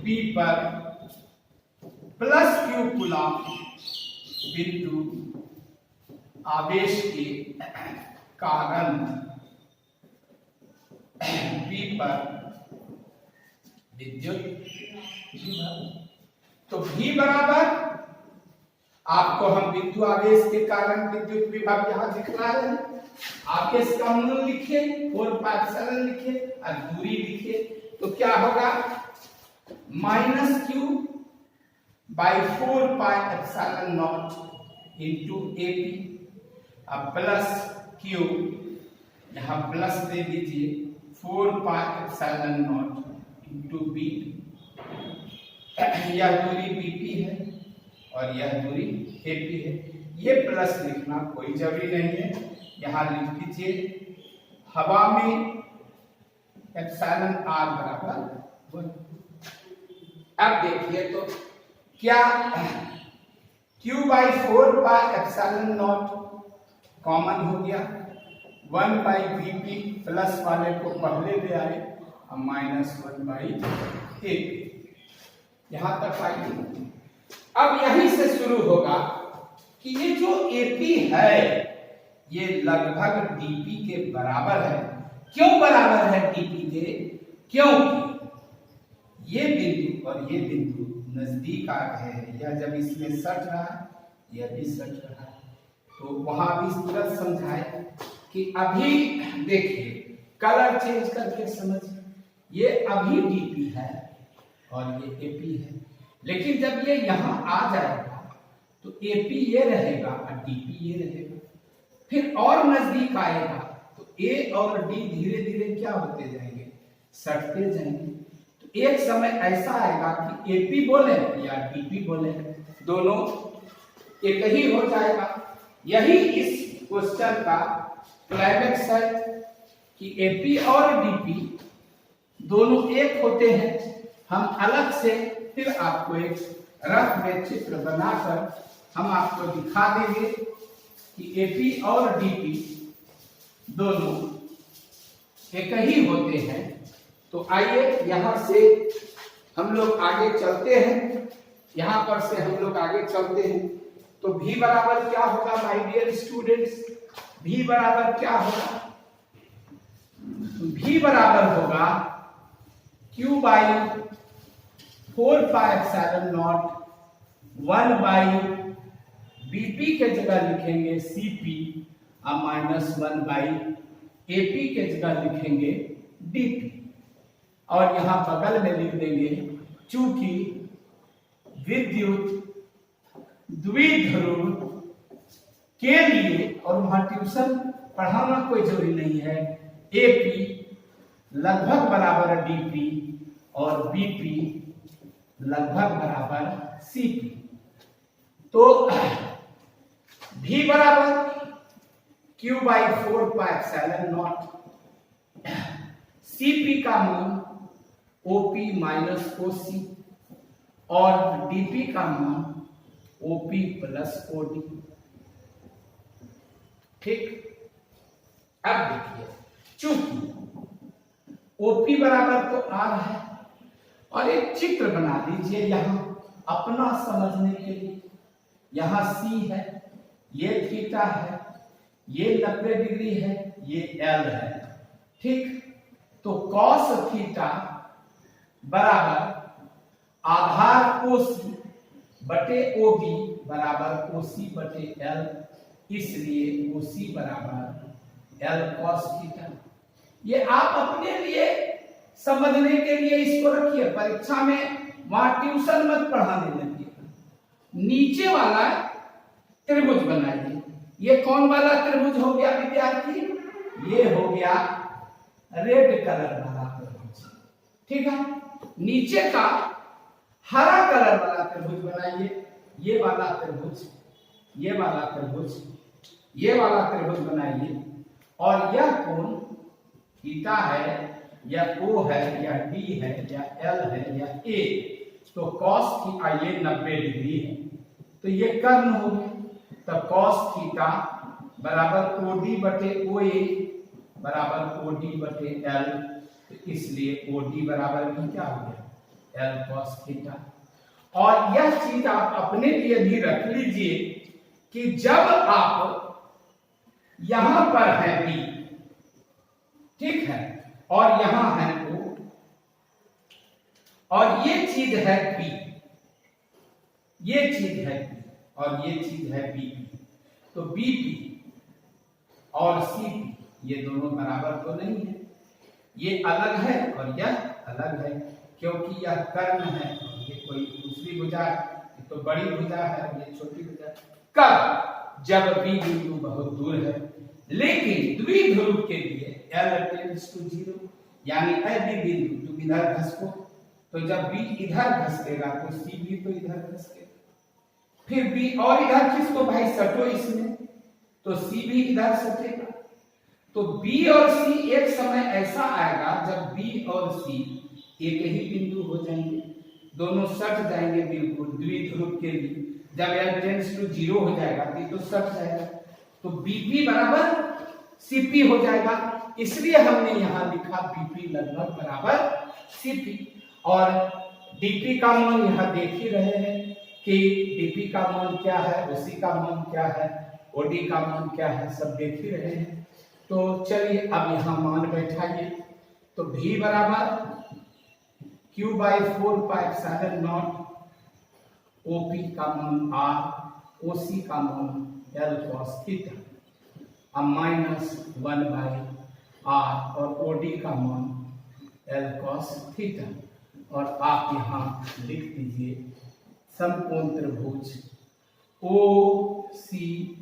B पर प्लस Q कूलम्ब बिंदु आवेश के कारण P पर विद्युत विभव। तो V बराबर, आपको हम बिंदु आवेश के कारण विद्युत विभव यहां दिखला रहे हैं। आप इसका मूल लिखिए, 4πε लिखिए और दूरी लिखिए, तो क्या होगा -q by 4πε0 into AP, अब प्लस q, यहां प्लस दे दीजिए 4πε0 into B, यह दूरी BP है और यह दूरी AP है। ये प्लस लिखना कोई जरूरी नहीं है, यहां लिख दीजिए हवा में एप्सिलॉन r बराबर 1। अब देखिए तो क्या q by 4πε0 कॉमन हो गया, 1 by Vp प्लस वाले को पहले ले आए और -1 by AP, यहां तक आइए। अब यहीं से शुरू होगा कि ये जो AP है ये लगभग DP के बराबर है। क्यों बराबर है DP के? क्योंकि ये बिंदु और ये बिंदु नजदीक आ रहे हैं। यह जब इसमें सट रहा है, यह भी सट रहा है, तो वहां भी तुरंत समझाए कि अभी देखिए कलर चेंज करके समझिए, ये अभी DP है और ये AP है, लेकिन जब ये यहां आ जाएगा तो AP ये रहेगा और DP ये रहेगा। फिर और नजदीक आएगा तो A और D धीरे धीरे क्या होते जाएंगे, सटते जाएंगे। तो एक समय ऐसा आएगा कि AP बोले या DP बोले, दोनों एक ही हो जाएगा। यही इस क्वेश्चन का क्लाइमेक्स है कि AP और DP दोनों एक होते हैं। हम अलग से फिर आपको एक रफ में चित्र बनाकर हम आपको दिखा देंगे कि AP और DP दोनों एक ही होते हैं। तो आइए यहां से हम लोग आगे चलते हैं, यहां पर से हम लोग आगे चलते हैं। तो V बराबर क्या होगा माय डियर स्टूडेंट्स? V बराबर क्या होगा? V बराबर होगा Q by 4πε0 1 by BP के जगह लिखेंगे CP और -1 by AP के जगह लिखेंगे DP, और यहां बगल में लिख देंगे चूंकि विद्युत द्विध्रुव के लिए, और वहां ट्यूशन पढ़ाना कोई जरूरी नहीं है, AP लगभग बराबर DP और BP लगभग बराबर CP। तो V बराबर Q by 4πε0, CP का मान OP माइनस OC और DP का मान OP प्लस OD। ठीक, अब देखिए चूंकि OP बराबर तो R है, और एक चित्र बना लीजिए यहां अपना समझने के लिए। यहां C है, ये थीटा है, ये 90 डिग्री है, ये L है। ठीक, तो cos थीटा बराबर आधार OC बटे OB बराबर OC बटे L, इसलिए OC बराबर L cos थीटा। ये आप अपने लिए समझने के लिए इसको रखिए, परीक्षा में वहां ट्यूशन मत पढ़ाने लगिए। नीचे वाला त्रिभुज बनाइए। ये कौन वाला त्रिभुज हो गया विद्यार्थी? ये हो गया रेड कलर वाला त्रिभुज। ठीक है, नीचे का हरा कलर वाला त्रिभुज बनाइए। ये वाला त्रिभुज, ये वाला त्रिभुज, ये वाला त्रिभुज बनाइए, और यह कोण थीटा है या O है या D है या L है या A, तो कॉस थीटा ये 90 डिग्री है, तो ये कर्ण हो गया। तब कॉस थीटा बराबर ओडी बटे ओ ए बराबर ओडी बटे एल, तो इसलिए ओडी बराबर भी क्या हो गया, एल कॉस थीटा। और यह चीज आप अपने लिए भी रख लीजिए कि जब आप यहां पर है बी, ठीक है, और यहां है ओ, और ये चीज है बी, ये चीज है बी, और ये चीज है बीपी, तो बीपी और सीपी ये दोनों बराबर तो नहीं है, ये अलग है और यह अलग है, क्योंकि यह कर्ण है और ये कोई दूसरी भुजा है, ये तो बड़ी भुजा है और ये छोटी भुजा है। कब, जब बी बिंदु बहुत दूर है, लेकिन द्विध्रुव के लिए L टेंड्स टू 0, यानी ए बी बिंदु तुम इधर घसको, तो जब बी इधर घसकेगा तो सी भी तो इधर घसकेगा, फिर बी और इधर किसको भाई सटो इसमें, तो सी भी इधर सटेगा। तो बी और सी एक समय ऐसा आएगा जब बी और सी एक ही बिंदु हो जाएंगे, दोनों सट जाएंगे बिल्कुल द्विध्रुव के लिए। जब L टेंड्स टू 0 हो जाएगा तो सट जाएगा, तो बीपी बराबर सीपी हो जाएगा, इसलिए हमने यहां लिखा बीपी लगभग बराबर सीपी। और डीपी का मान यहां देख ही रहे हैं कि डीपी का मान क्या है, ओसी का मान क्या है, ओडी का मान क्या है, सब देख ही रहे हैं। तो चलिए अब यहां मान बैठाइए, तो V बराबर Q by 4 pi epsilon not, OP का मान R, OC का मान L cos थीटा, अब माइनस 1 बाई R और OD का मान L cos थीटा। और आप यहाँ लिख दीजिए समकोण त्रिभुज OCB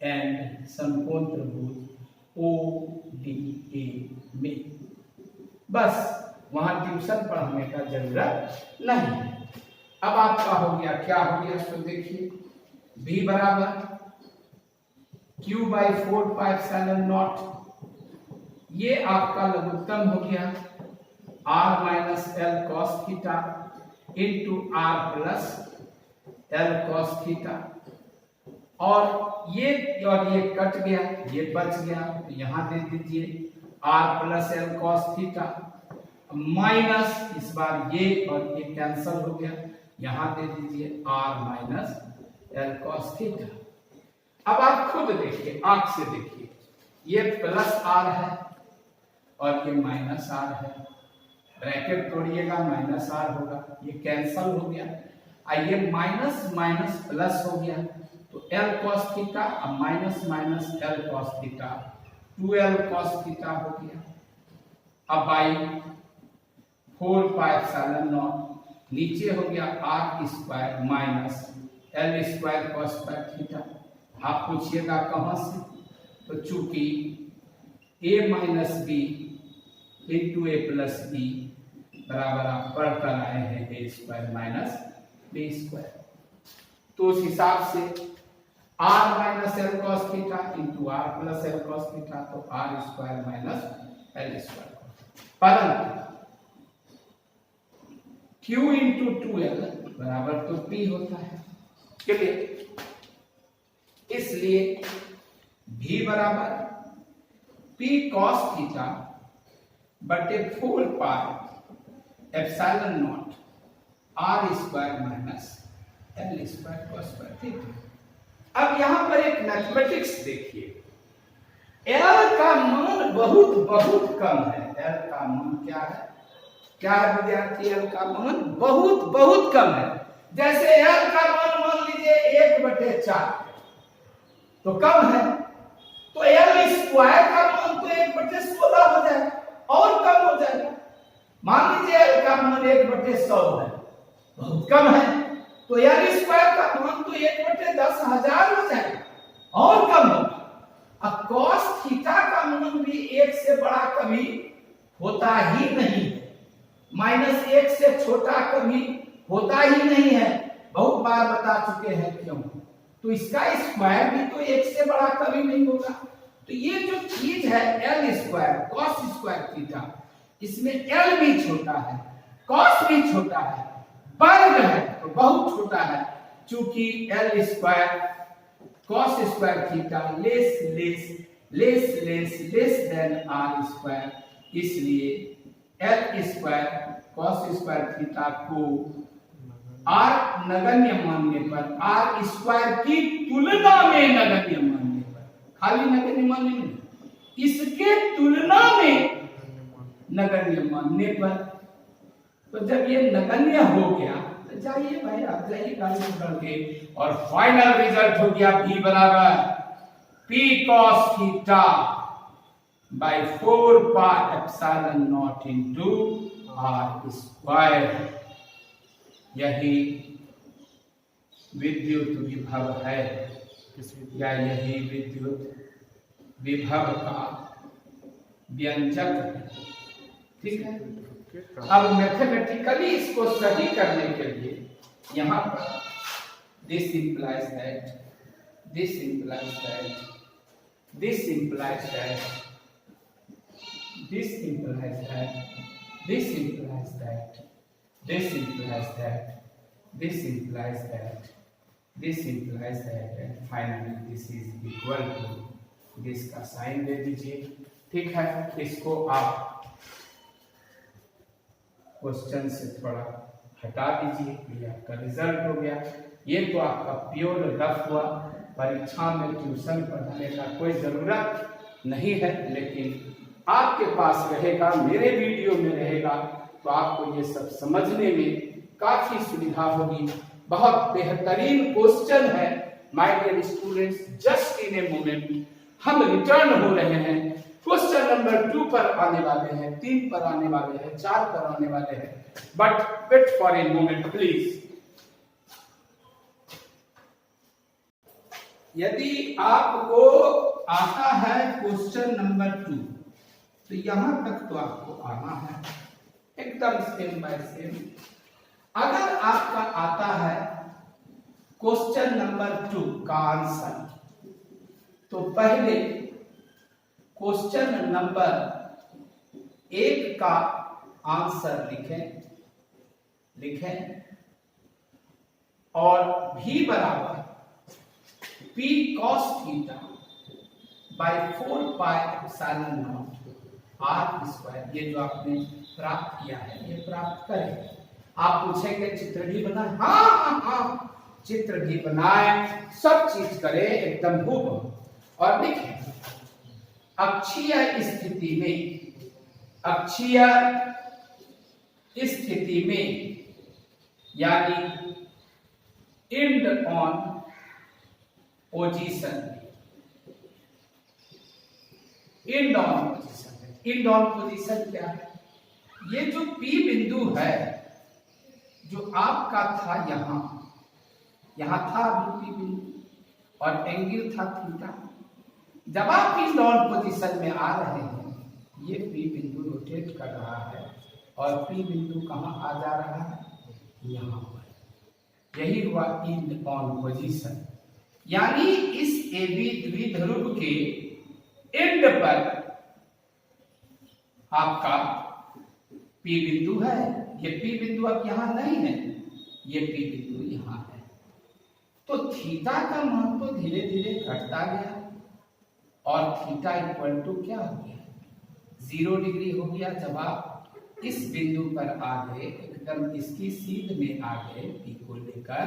एंड समकोण त्रिभुज ODA में। बस वहां ट्यूशन पढ़ने का जरूरत नहीं है। अब आपका हो गया, क्या हो गया, तो देखिए V बराबर Q by 4 pi epsilon not, ये आपका लघुत्तम हो गया R minus L cos theta into R plus L cos theta, और ये कट गया, ये बच गया, तो यहां दे दीजिए R plus L cos theta minus, इस बार ये और ये कैंसल हो गया, यहां दे दीजिए R minus L cos theta. अब आप खुद देखिए, आंख से देखिए, ये प्लस R है और ये माइनस R है, ब्रैकेट तोड़िएगा माइनस R होगा, ये कैंसल हो गया, ये माइनस माइनस प्लस हो गया, तो L cos थीटा अब minus minus L cos theta 2L cos theta हो गया। अब बाई 4 पाई एप्सिलॉन नॉट नीचे हो गया R square minus L square cos square theta. आप पूछिएगा कहां से, तो चूंकि A minus B into A plus B बराबर आप पढ़ कर आए हैं A square minus B square, तो उस हिसाब से R minus L cos theta into R plus L cos theta, तो R square minus L square, परंतु Q इंटू 2L बराबर तो P होता है, क्लियर। इसलिए V बराबर P cos थीटा बटे 4 pi epsilon not R square minus L square cos square theta. अब यहां पर एक मैथमेटिक्स देखिए, L का मान बहुत बहुत कम है। L का मान क्या है, क्या है विद्यार्थी, L का मान बहुत बहुत कम है। जैसे L का मान लीजिए 1/4 तो कम है, तो L स्क्वायर का मान तो 1/16 हो जाएगा और कम हो जाएगा। मान लीजिए L का मान 1/100 है, बहुत कम है, तो L स्क्वायर का मान तो 1/10,000 हो जाएगा और कम होगा। अब cos थीटा का मान भी 1 से बड़ा कभी होता ही नहीं है, -1 से छोटा कभी होता ही नहीं है, बहुत बार बता चुके हैं क्यों। तो इसका स्क्वायर भी तो 1 से बड़ा कभी नहीं होगा। तो ये जो चीज है L square cos square theta, इसमें L भी छोटा है कॉस भी छोटा है, वर्ग है तो बहुत छोटा है, चूंकि L square cos square theta less less less less less than R square, इसलिए L square cos square theta को आर नगण्य मानने पर, आर स्क्वायर की तुलना में नगण्य मानने पर, खाली नगण्य मानने में, इसके तुलना में नगण्य मानने पर, तो जब ये नगण्य हो गया तो जाइए भाई आप जाइए गाड़ी पकड़ के, और फाइनल रिजल्ट हो गया v बराबर p cos theta by 4 pi epsilon not into r square. यही विद्युत विभव है, या यही विद्युत विभव का व्यंजक है। ठीक है, अब मैथमेटिकली इसको सही करने के लिए यहां पर this implies that, this implies that, this implies that, this implies that, this implies that, this implies that, this implies that, this implies that, and finally this is equal to this का sign दे दीजिए। ठीक है, इसको आप question से थोड़ा हटा दीजिए, ये आपका रिजल्ट हो गया। ये तो आपका प्योर रफ हुआ, परीक्षा में ट्यूशन पढ़ाने का कोई जरूरत नहीं है, लेकिन आपके पास रहेगा, मेरे वीडियो में रहेगा, तो आपको ये सब समझने में काफी सुविधा होगी। बहुत बेहतरीन क्वेश्चन है my dear students, just in a moment हम रिटर्न हो रहे हैं। क्वेश्चन नंबर 2 पर आने वाले हैं, 3 पर आने वाले हैं, 4 पर आने वाले हैं, but wait for a moment please. यदि आपको आता है क्वेश्चन नंबर 2, तो यहां तक तो आपको आना है एकदम सेम बाय सेम। अगर आपका आता है क्वेश्चन नंबर 2 का आंसर, तो पहले क्वेश्चन नंबर 1 का आंसर लिखें और v बराबर p cos theta by 4 pi epsilon naught R square, ये जो आपने प्राप्त किया है ये प्राप्त करें। आप पूछेंगे चित्र भी बनाए, हाँ, चित्र भी बनाए, सब चीज करें एकदम हूबहू, और लिखें अक्षीय स्थिति में, अक्षीय स्थिति में यानी end on position, end on position, end on position क्या है? ये जो P बिंदु है जो आपका था यहां था अभी P बिंदु, और एंगल था थीटा। जब आप इंड ऑन पोजीशन में आ रहे हैं, ये P बिंदु रोटेट कर रहा है, और P बिंदु कहां आ जा रहा है? यहां पर। यही हुआ इंड ऑन पोजीशन, यानी इस AB द्विध्रुव के एंड पर आपका P बिंदु है। ये P बिंदु अब यहां नहीं है, ये P बिंदु यहां है। तो थीटा का मान तो धीरे धीरे घटता गया, और थीटा इक्वल टू क्या हो गया? 0 डिग्री हो गया। जब आप इस बिंदु पर आ गए, एकदम इसकी सीध में आ गए P को लेकर,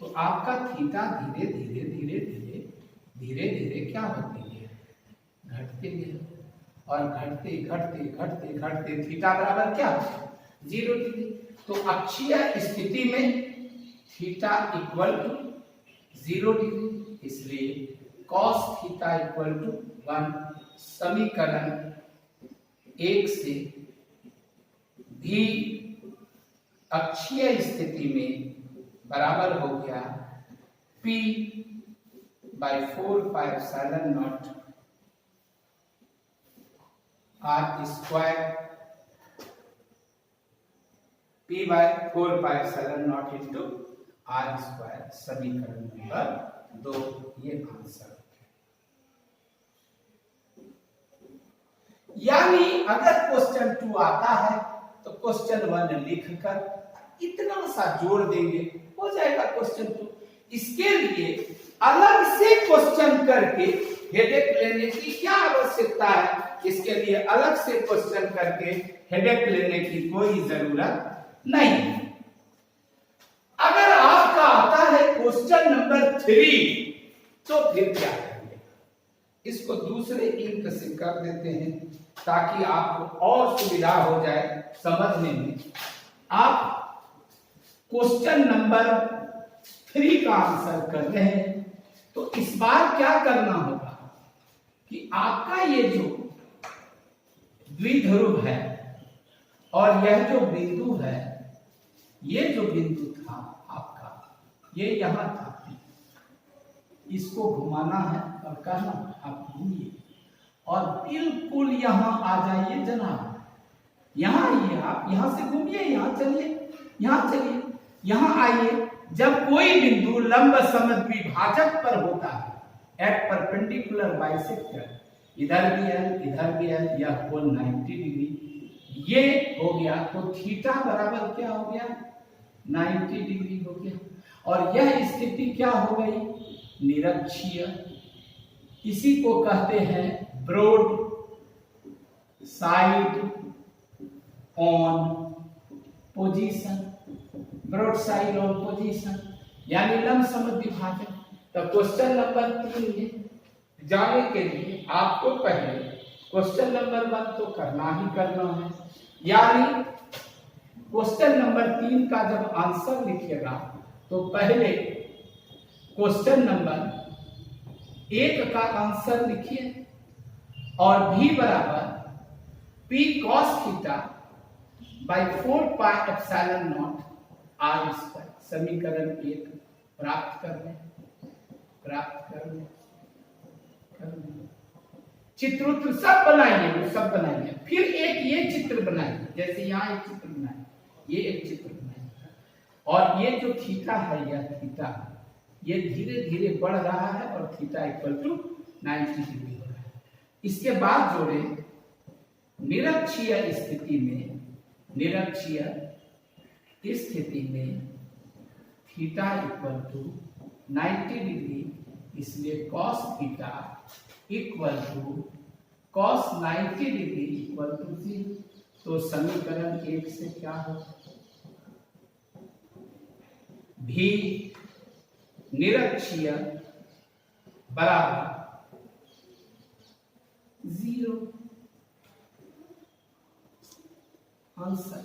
तो आपका थीटा धीरे धीरे धीरे धीरे धीरे धीरे क्या होते गया? घटते गया, और घटते घटते घटते घटते थीटा बराबर क्या? 0 डिग्री। तो अक्षीय स्थिति में थीटा इक्वल टू 0 डिग्री, इसलिए cos थीटा इक्वल टू 1। समीकरण 1 से भी अक्षीय स्थिति में बराबर हो गया P by 4 pi epsilon naught R square, P by 4 pi epsilon naught into R square. समीकरण नंबर 2, ये आंसर। यानी अगर क्वेश्चन 2 आता है तो क्वेश्चन 1 लिखकर इतना सा जोड़ देंगे, हो जाएगा क्वेश्चन 2। इसके लिए अलग से क्वेश्चन करके हेडेक लेने की क्या आवश्यकता है? इसके लिए अलग से क्वेश्चन करके हेडेक लेने की कोई जरूरत नहीं है। अगर आपका आता है क्वेश्चन नंबर 3 तो फिर क्या करेंगे? इसको दूसरे इंक से कर देते हैं ताकि आपको और सुविधा हो जाए समझने में। आप क्वेश्चन नंबर 3 का आंसर कर रहे हैं तो इस बार क्या करना होगा कि आपका ये जो द्विध्रुव है और यह जो बिंदु है, ये जो बिंदु था आपका, ये यहां था, इसको घुमाना है और कहना आप घूमिए और बिल्कुल यहां आ जाइए जनाब। यहां आइए, आप यहां से घूमिए, यहां चलिए, यहां चलिए, यहां आइए। जब कोई बिंदु लंब समद्विभाजक पर होता है, एट परपेंडिकुलर बाइसेक्टर, इधर भी है, यह कोण 90 डिग्री ये हो गया, तो थीटा बराबर क्या हो गया? 90 डिग्री हो गया। और यह स्थिति क्या हो गई? निरक्षीय। इसी को कहते हैं broad side on position, broad side on position यानी लंब समद्विभाजक। तो क्वेश्चन नंबर 3 में जाने के लिए आपको पहले क्वेश्चन नंबर 1 तो करना ही करना है, यानी क्वेश्चन नंबर 3 का जब आंसर लिखिएगा तो पहले क्वेश्चन नंबर 1 का आंसर लिखिए और v बराबर p cos theta by 4 pi epsilon not r square, समीकरण 1 प्राप्त कर लें। चित्र सब बनाइए, वो सब बनाइए। फिर एक ये चित्र बनाइए, जैसे यहाँ एक चित्र बनाइए, ये एक चित्र बनाइए, और ये जो थीटा है, यह थीटा ये धीरे धीरे बढ़ रहा है और थीटा इक्वल टू 90 डिग्री हो रहा है। इसके बाद जोड़े निरक्षीय स्थिति में थीटा इक्वल टू 90 डिग्री, इसलिए cos theta equal to cos 90 degree equal to 0। तो समीकरण 1 से क्या हो? भी निरक्षीय बराबर 0। आंसर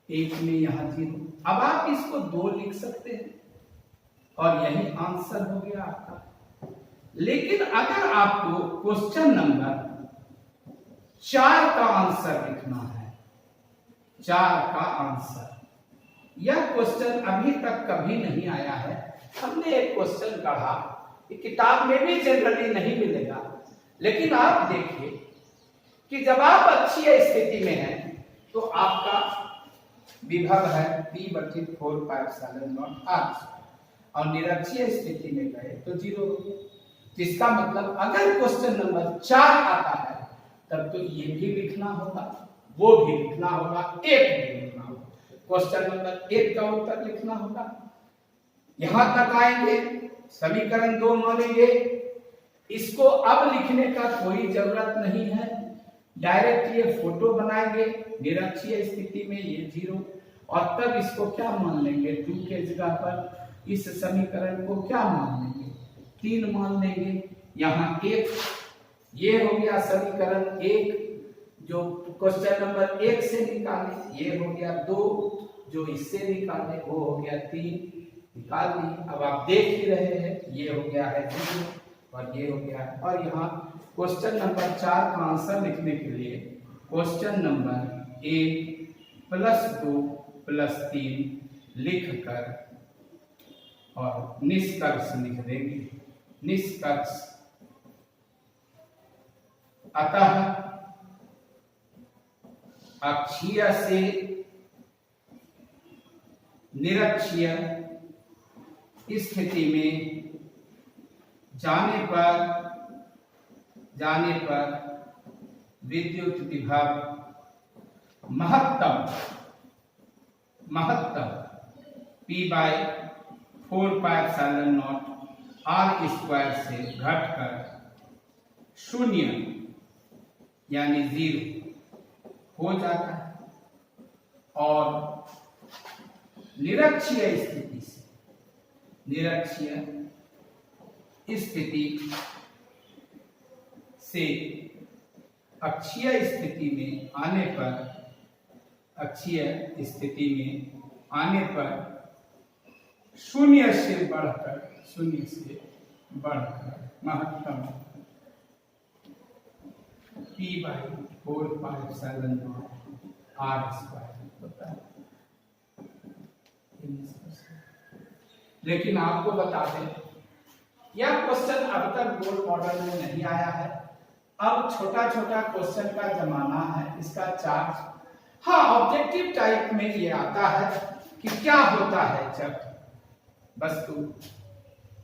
1 में यहां 0। अब आप इसको 2 लिख सकते हैं और यही आंसर हो गया आपका। लेकिन अगर आपको क्वेश्चन नंबर 4 का आंसर लिखना है, 4 का आंसर, यह क्वेश्चन अभी तक कभी नहीं आया है। हमने एक क्वेश्चन पढ़ा, किताब में भी जनरली नहीं मिलेगा, लेकिन आप देखिए कि जब आप अच्छी स्थिति में हैं तो आपका विभव है p/4 pi epsilon not r, और निरक्षीय स्थिति में गए तो 0 हो गया। जिसका मतलब अगर क्वेश्चन नंबर 4 आता है तब तो ये भी लिखना होगा, वो भी लिखना होगा, एक भी लिखना होगा। क्वेश्चन नंबर 1 का उत्तर लिखना होगा। यहां तक आएंगे, समीकरण 2 मानेंगे, इसको अब लिखने का कोई जरूरत नहीं है, डायरेक्ट ये फोटो बनाएंगे निरक्षीय स्थिति में, ये 0, और तब इसको क्या मान लेंगे? 2 के जगह पर इस समीकरण को क्या मान लेंगे? 3 मान लेंगे। यहाँ 1, ये हो गया समीकरण 1 जो क्वेश्चन नंबर 1 से निकाले, ये हो गया 2 जो इससे निकाले, वो हो गया 3, निकाल दी। अब आप देख ही रहे हैं, ये हो गया है 0 और ये हो गया है। और यहाँ क्वेश्चन नंबर 4 का आंसर लिखने के लिए क्वेश्चन नंबर 1 + 2 + 3 लिखकर और निष्कर्ष लिख देंगे। निष्कर्ष, अतः अक्षीय से निरक्षीय स्थिति में जाने पर विद्युत विभव महत्तम P/4πε0 r स्क्वायर से घटकर 0 यानी 0 हो जाता है। और निरक्षीय स्थिति से अक्षीय स्थिति में आने पर 0 से बढ़कर महत्तम P/4πε0 r स्क्वायर होता है। लेकिन आपको बता दें, यह क्वेश्चन अब तक बोर्ड मॉडल में नहीं आया है। अब छोटा क्वेश्चन का जमाना है, इसका चार्ज ऑब्जेक्टिव टाइप में ये आता है कि क्या होता है जब वस्तु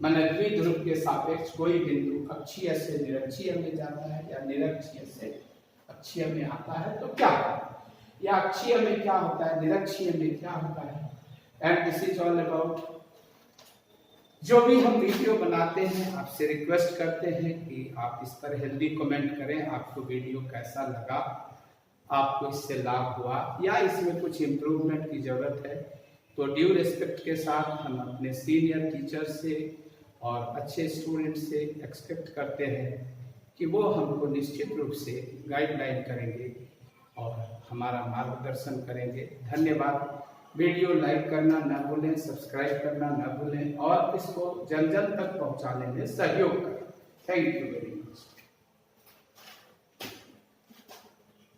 माने द्विध्रुव के सापेक्ष कोई बिंदु अक्षीय से निरक्षीय में जाता है या निरक्षीय से अक्षीय में आता है तो क्या होता है, या अक्षीय में क्या होता है, निरक्षीय में क्या होता है। And this is all about. जो भी हम वीडियो बनाते हैं आपसे रिक्वेस्ट करते हैं कि आप इस पर हेल्दी कमेंट करें, आपको वीडियो कैसा लगा, आपको इससे लाभ हुआ या इसमें कुछ इम्प्रूवमेंट की जरूरत है। तो ड्यू रिस्पेक्ट के साथ हम अपने सीनियर टीचर से और अच्छे स्टूडेंट से एक्सपेक्ट करते हैं कि वो हमको निश्चित रूप से गाइडलाइन करेंगे और हमारा मार्गदर्शन करेंगे। धन्यवाद। वीडियो लाइक करना न भूलें, सब्सक्राइब करना न भूलें और इसको जन जन तक पहुंचाने में सहयोग करें। Thank you very much.